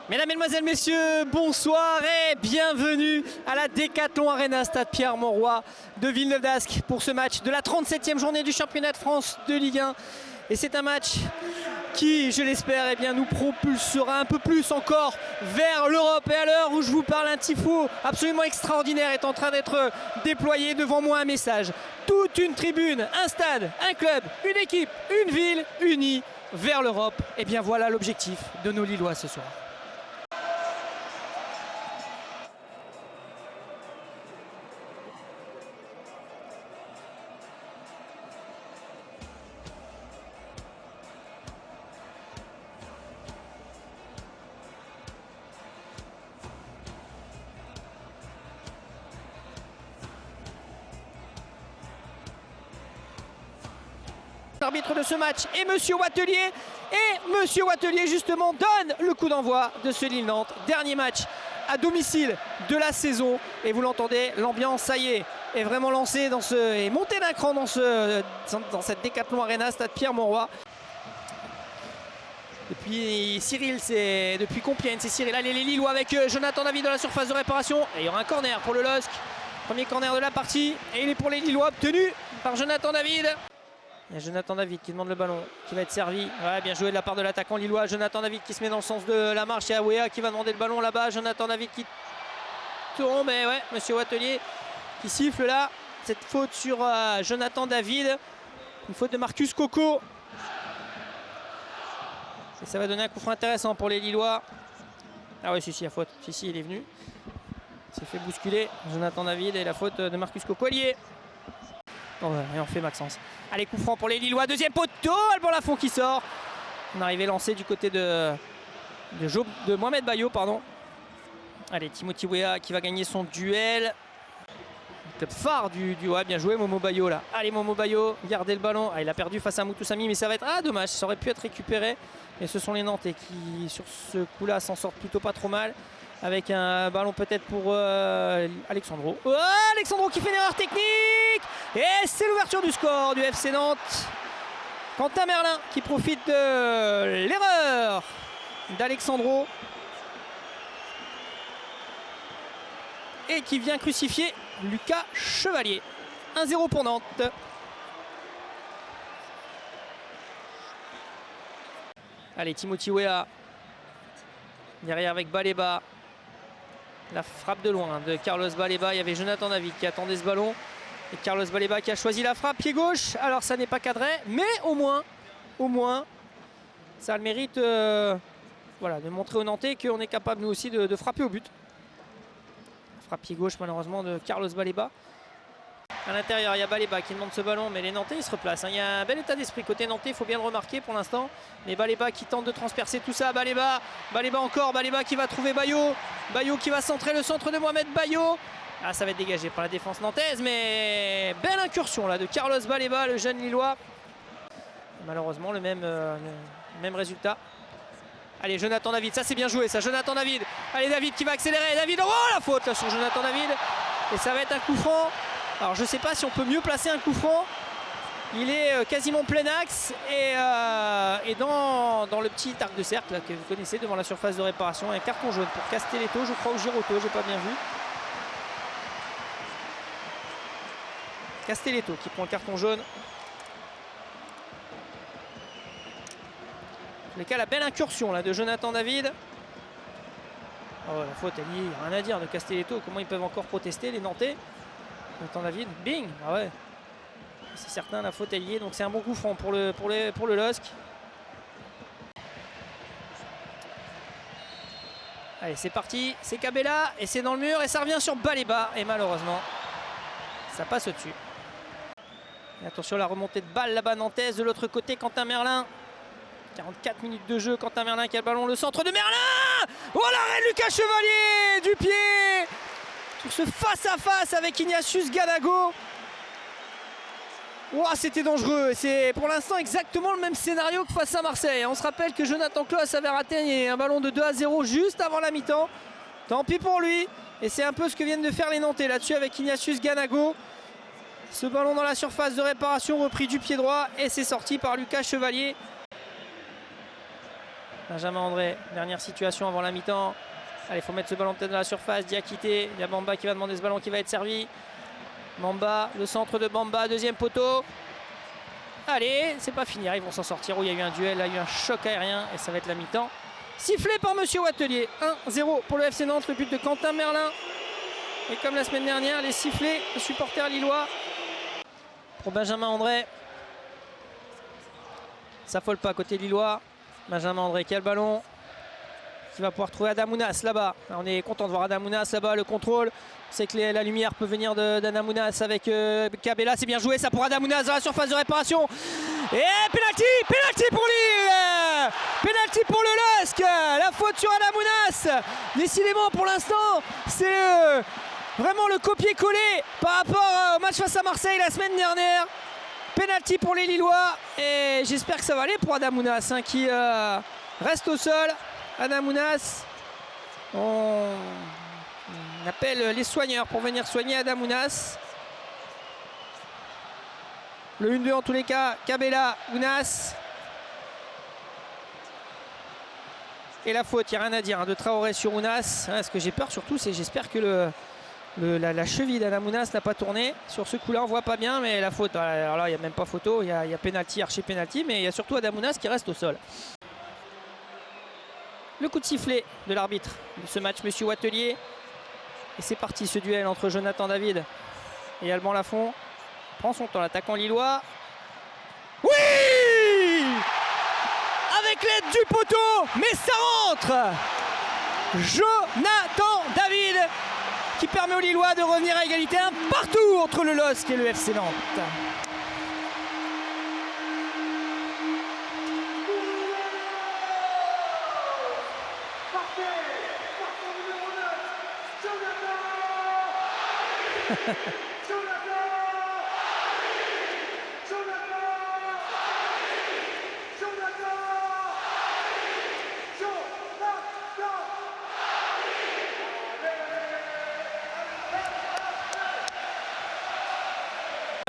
Mesdames, Mesdemoiselles, Messieurs, bonsoir et bienvenue à la Decathlon Arena, stade Pierre-Mauroy de Villeneuve-d'Ascq pour ce match de la 37e journée du championnat de France de Ligue 1. Et c'est un match qui, je l'espère, nous propulsera un peu plus encore vers l'Europe. Et à l'heure où je vous parle, un tifo absolument extraordinaire est en train d'être déployé devant moi. Un message, toute une tribune, un stade, un club, une équipe, une ville unie vers l'Europe. Et bien voilà l'objectif de nos Lillois ce soir. L'arbitre de ce match est Monsieur Wattelier, et Monsieur Wattelier justement donne le coup d'envoi de ce Lille-Nantes. Dernier match à domicile de la saison, et vous l'entendez, l'ambiance, ça y est vraiment lancée et montée d'un cran dans cette Decathlon Arena, stade Pierre-Mauroy. Depuis Cyril, c'est depuis Compiègne, c'est Cyril. Allez les Lillois avec Jonathan David dans la surface de réparation, et il y aura un corner pour le LOSC. Premier corner de la partie, et il est pour les Lillois, obtenu par Jonathan David. Il y a Jonathan David qui demande le ballon, qui va être servi. Ouais, bien joué de la part de l'attaquant lillois. Jonathan David qui se met dans le sens de la marche. Il y a Wea qui va demander le ballon là-bas. Jonathan David qui tourne. Mais ouais, Monsieur Wattelier qui siffle là. Cette faute sur Jonathan David. Une faute de Marcus Coco. Et ça va donner un coup franc intéressant pour les Lillois. Ah ouais, si, il y a faute. Si, il est venu. Il s'est fait bousculer. Jonathan David et la faute de Marcus Coco. Allié. Oh ouais, et on fait Maxence. Allez, coup franc pour les Lillois, deuxième poteau, le ball à fond qui sort. On arrivait lancé du côté de Mohamed Bayo, pardon. Allez, Timothy Weah qui va gagner son duel. Top phare du ouais, bien joué Momo Bayo là. Allez Momo Bayo, gardez le ballon. Ah, il a perdu face à Moutoussamy, mais ça va être dommage, ça aurait pu être récupéré. Et ce sont les Nantais qui, sur ce coup-là, s'en sortent plutôt pas trop mal. Avec un ballon peut-être pour Alexandro. Oh, Alexandro qui fait une erreur technique. Et c'est l'ouverture du score du FC Nantes. Quentin Merlin qui profite de l'erreur d'Alexandro. Et qui vient crucifier Lucas Chevalier. 1-0 pour Nantes. Allez, Timothy Weah. Derrière avec Baleba. La frappe de loin de Carlos Baleba. Il y avait Jonathan David qui attendait ce ballon. Et Carlos Baleba qui a choisi la frappe pied gauche. Alors ça n'est pas cadré, mais au moins, ça a le mérite voilà, de montrer aux Nantais qu'on est capable nous aussi de frapper au but. Frappe pied gauche malheureusement de Carlos Baleba. À l'intérieur, il y a Baleba qui demande ce ballon, mais les Nantais ils se replacent. Il y a un bel état d'esprit côté Nantais, il faut bien le remarquer pour l'instant. Mais Baleba qui tente de transpercer tout ça. Baleba encore, Baleba qui va trouver Bayo. Bayo qui va centrer le centre de Mohamed Bayo. Ah, ça va être dégagé par la défense nantaise, mais belle incursion là de Carlos Baleba, le jeune Lillois. Malheureusement, le même résultat. Allez, Jonathan David, ça c'est bien joué ça, Jonathan David. Allez, David qui va accélérer. David, oh la faute là sur Jonathan David. Et ça va être un coup franc. Alors je ne sais pas si on peut mieux placer un coup franc. Il est quasiment plein axe et dans le petit arc de cercle là, que vous connaissez devant la surface de réparation. Un carton jaune pour Castelletto, je crois, ou Girotto, j'ai pas bien vu. Castelletto qui prend le carton jaune. En tous les cas, la belle incursion là, de Jonathan David. Oh, la faute, elle y est, rien à dire de Castelletto. Comment ils peuvent encore protester les Nantais? Jonathan David, bing. Ah ouais. C'est certain, la faute est liée, donc c'est un bon coup franc pour le LOSC. Allez, c'est parti, c'est Cabella et c'est dans le mur et ça revient sur Baleba et malheureusement, ça passe au-dessus. Et attention, la remontée de balle là-bas nantaise de l'autre côté, Quentin Merlin. 44 minutes de jeu, Quentin Merlin qui a le ballon, le centre de Merlin. Oh l'arrêt de Lucas Chevalier du pied sur ce face-à-face avec Ignatius Ganago. Wow, c'était dangereux. C'est pour l'instant exactement le même scénario que face à Marseille. On se rappelle que Jonathan Klaus avait raté un ballon de 2-0 juste avant la mi-temps. Tant pis pour lui. Et c'est un peu ce que viennent de faire les Nantais là-dessus avec Ignatius Ganago. Ce ballon dans la surface de réparation repris du pied droit et c'est sorti par Lucas Chevalier. Benjamin André, dernière situation avant la mi-temps. Allez, il faut mettre ce ballon peut-être dans la surface. Diakité, il y a Bamba qui va demander ce ballon qui va être servi. Bamba, le centre de Bamba, deuxième poteau. Allez, c'est pas fini, ils vont s'en sortir. Oh, il y a eu un duel, là, il y a eu un choc aérien et ça va être la mi-temps. Sifflé par Monsieur Wattelier. 1-0 pour le FC Nantes, le but de Quentin Merlin. Et comme la semaine dernière, les sifflets, les supporters lillois. Pour Benjamin André. Ça affole pas côté lillois. Benjamin André qui a le ballon. Qui va pouvoir trouver Adamounas là-bas. On est content de voir Adamounas là-bas, le contrôle. C'est que la lumière peut venir d'Adamounas avec Cabella. C'est bien joué ça pour Adamounas dans la surface de réparation. Et penalty pour Lille. Penalty pour le LOSC. La faute sur Adamounas. Décidément pour l'instant, c'est vraiment le copier-coller par rapport au match face à Marseille la semaine dernière. Penalty pour les Lillois. Et j'espère que ça va aller pour Adamounas hein, qui reste au sol. Adamounas, on appelle les soigneurs pour venir soigner Adamounas. Le 1-2 en tous les cas, Cabella, Ounas. Et la faute, il n'y a rien à dire hein, de Traoré sur Ounas. Ce que j'ai peur surtout, c'est j'espère que la cheville d'Adamounas n'a pas tourné. Sur ce coup-là, on ne voit pas bien, mais la faute, alors là, il n'y a même pas photo, il y a pénalty, archi-pénalty, mais il y a surtout Adamounas qui reste au sol. Le coup de sifflet de l'arbitre de ce match, Monsieur Wattelier. Et c'est parti ce duel entre Jonathan David et Alban Lafont. Prend son temps l'attaquant lillois. Oui! Avec l'aide du poteau, mais ça rentre! Jonathan David qui permet aux Lillois de revenir à égalité un partout entre le LOSC et le FC Nantes.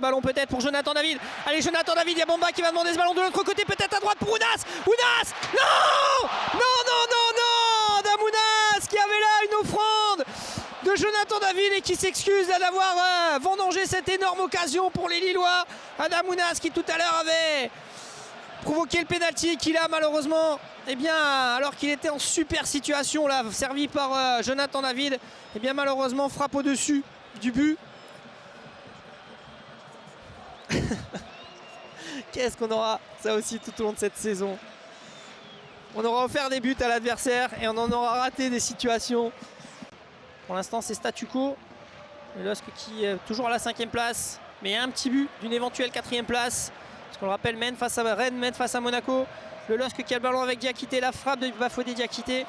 Ballon peut-être pour Jonathan David. Allez Jonathan David, il y a Bamba qui va demander ce ballon de l'autre côté, peut-être à droite pour Ounas. Ounas! Non! Non! Damounas qui avait là une offrande de Jonathan David et qui s'excuse d'avoir vendangé cette énorme occasion pour les Lillois. Adamounas qui tout à l'heure avait provoqué le pénalty qu'il a malheureusement, eh bien, alors qu'il était en super situation là, servi par Jonathan David, eh bien malheureusement frappe au-dessus du but. Qu'est-ce qu'on aura ça aussi tout au long de cette saison. On aura offert des buts à l'adversaire et on en aura raté des situations. Pour l'instant c'est statu quo. Le LOSC qui est toujours à la 5e place, mais il y a un petit but d'une éventuelle 4e place. Parce qu'on le rappelle, mène face à Rennes, mène face à Monaco. Le LOSC qui a le ballon avec Diakité, la frappe de Bafodé Diakité.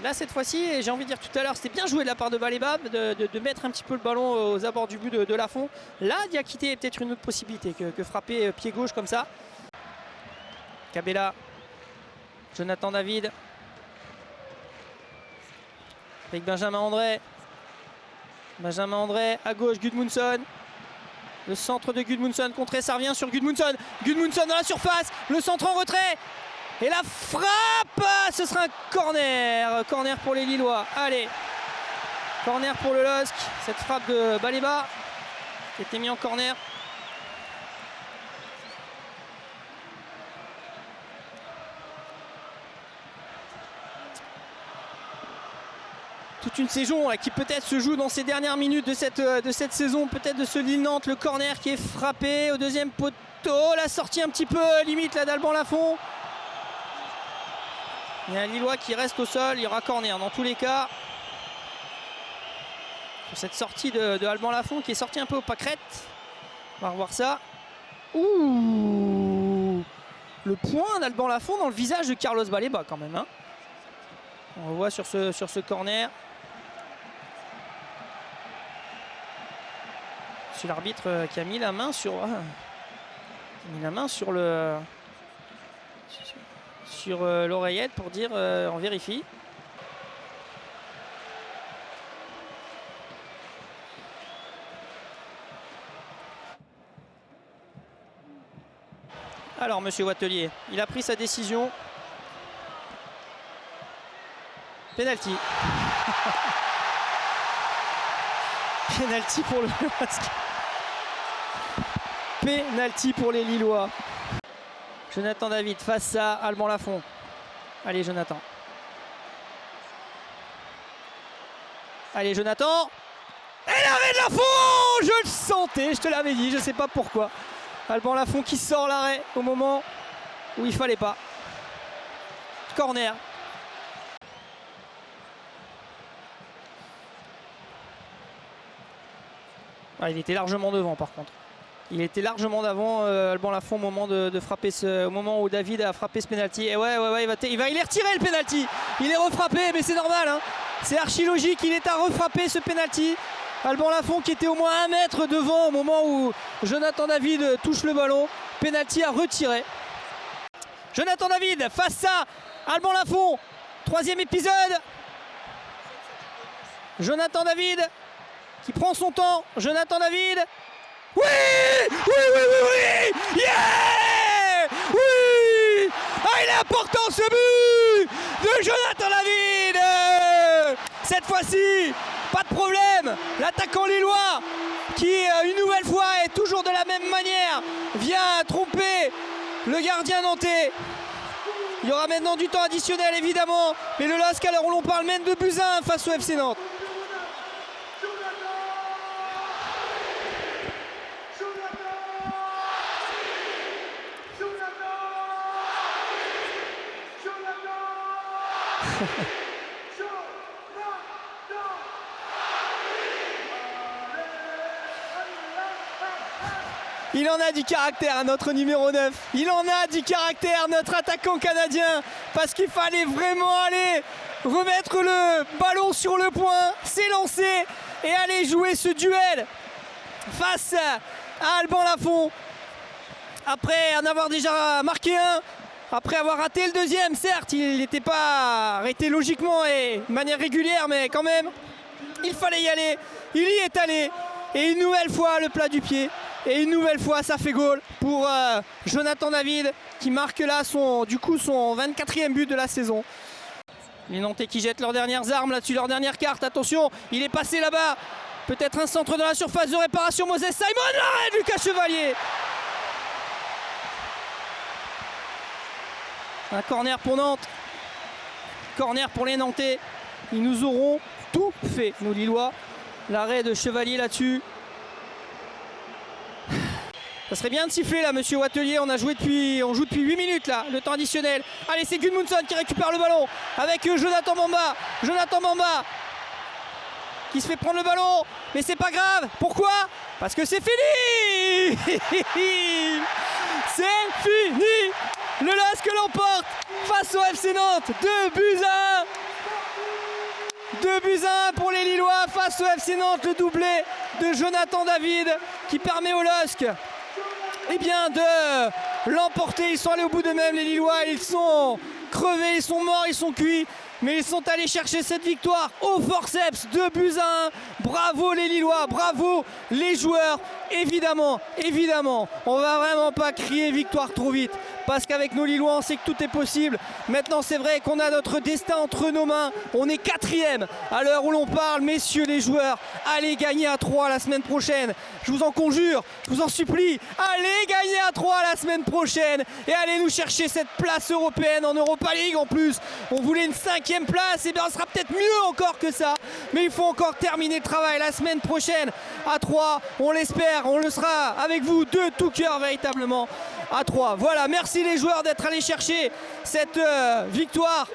Là cette fois-ci, j'ai envie de dire tout à l'heure, c'était bien joué de la part de Baleba de mettre un petit peu le ballon aux abords du but de Lafont. Là, Diakité est peut-être une autre possibilité que frapper pied gauche comme ça. Cabella, Jonathan David. Avec Benjamin André. Benjamin André à gauche, Gudmundsson. Le centre de Gudmundsson contré, ça revient sur Gudmundsson. Gudmundsson dans la surface, le centre en retrait. Et la frappe, ce sera un corner. Corner pour les Lillois. Allez, corner pour le LOSC. Cette frappe de Baleba qui a été mise en corner. Toute une saison là, qui peut-être se joue dans ces dernières minutes de cette saison, peut-être de ce Lille-Nantes. Le corner qui est frappé au deuxième poteau. La sortie un petit peu limite là d'Alban Lafont. Il y a un Lillois qui reste au sol, il y aura corner dans tous les cas. Sur cette sortie de Alban Lafont qui est sorti un peu au pâquerette. On va revoir ça. Ouh! Le point d'Alban Lafont dans le visage de Carlos Baleba quand même. Hein. On revoit sur ce corner. C'est l'arbitre qui a mis la main sur l'oreillette pour dire on vérifie. Alors Monsieur Wattelier, il a pris sa décision. Penalty. Penalty pour le LOSC. Penalty pour les Lillois. Jonathan David face à Alban Lafont. Allez Jonathan. Allez Jonathan. Et l'arrêt de Lafont. Je le sentais, je te l'avais dit, je ne sais pas pourquoi. Alban Lafont qui sort l'arrêt au moment où il fallait pas. Corner. Ah, il était largement devant par contre. Il était largement devant Alban Lafont au moment de frapper au moment où David a frappé ce penalty. Et ouais, il est retiré le penalty. Il est refrappé, mais c'est normal. Hein. C'est archi logique. Il est à refrapper ce penalty. Alban Lafont qui était au moins 1 mètre devant au moment où Jonathan David touche le ballon. Penalty à retirer. Jonathan David face à Alban Lafont. 3e épisode. Jonathan David qui prend son temps. Jonathan David. Oui! Yeah! Oui! Ah, il est important ce but de Jonathan David! Cette fois-ci, pas de problème. L'attaquant lillois qui, une nouvelle fois, et toujours de la même manière, vient tromper le gardien nantais. Il y aura maintenant du temps additionnel, évidemment. Mais le LOSC, à l'heure où l'on parle, mène de buts à 1 face au FC Nantes. Il en a du caractère à notre numéro 9. Il en a du caractère, notre attaquant canadien. Parce qu'il fallait vraiment aller remettre le ballon sur le point, s'élancer et aller jouer ce duel face à Alban Lafont. Après en avoir déjà marqué un, après avoir raté le deuxième, certes, il n'était pas arrêté logiquement et de manière régulière, mais quand même, il fallait y aller. Il y est allé. Et une nouvelle fois, le plat du pied. Et une nouvelle fois, ça fait goal pour Jonathan David qui marque là son 24e but de la saison. Les Nantais qui jettent leurs dernières armes là-dessus, leurs dernières cartes. Attention, il est passé là-bas. Peut-être un centre dans la surface de réparation. Moses Simon, l'arrêt de Lucas Chevalier. Un corner pour Nantes. Corner pour les Nantais. Ils nous auront tout fait, nos Lillois. L'arrêt de Chevalier là-dessus. Ça serait bien de siffler là, monsieur Wattelier. On joue depuis 8 minutes là, le temps additionnel. Allez, c'est Gudmundsson qui récupère le ballon avec Jonathan Mamba. Jonathan Mamba qui se fait prendre le ballon, mais c'est pas grave. Pourquoi? Parce que c'est fini. C'est fini. Le LOSC l'emporte face au FC Nantes. 2 buts à 1 pour les Lillois face au FC Nantes. Le doublé de Jonathan David qui permet au LOSC de l'emporter. Ils sont allés au bout d'eux-mêmes, les Lillois. Ils sont crevés, ils sont morts, ils sont cuits. Mais ils sont allés chercher cette victoire au forceps. 2 buts à 1. Bravo les Lillois, bravo les joueurs. Évidemment, on va vraiment pas crier victoire trop vite. Parce qu'avec nos Lillois, on sait que tout est possible. Maintenant, c'est vrai qu'on a notre destin entre nos mains. On est 4e à l'heure où l'on parle. Messieurs les joueurs, allez gagner à 3 la semaine prochaine. Je vous en conjure, je vous en supplie. Allez gagner à 3 la semaine prochaine. Et allez nous chercher cette place européenne en Europa League en plus. On voulait une 5e place. Et bien, on sera peut-être mieux encore que ça. Mais il faut encore terminer le travail la semaine prochaine à 3. On l'espère, on le sera avec vous de tout cœur véritablement. À 3. Voilà, merci les joueurs d'être allés chercher cette victoire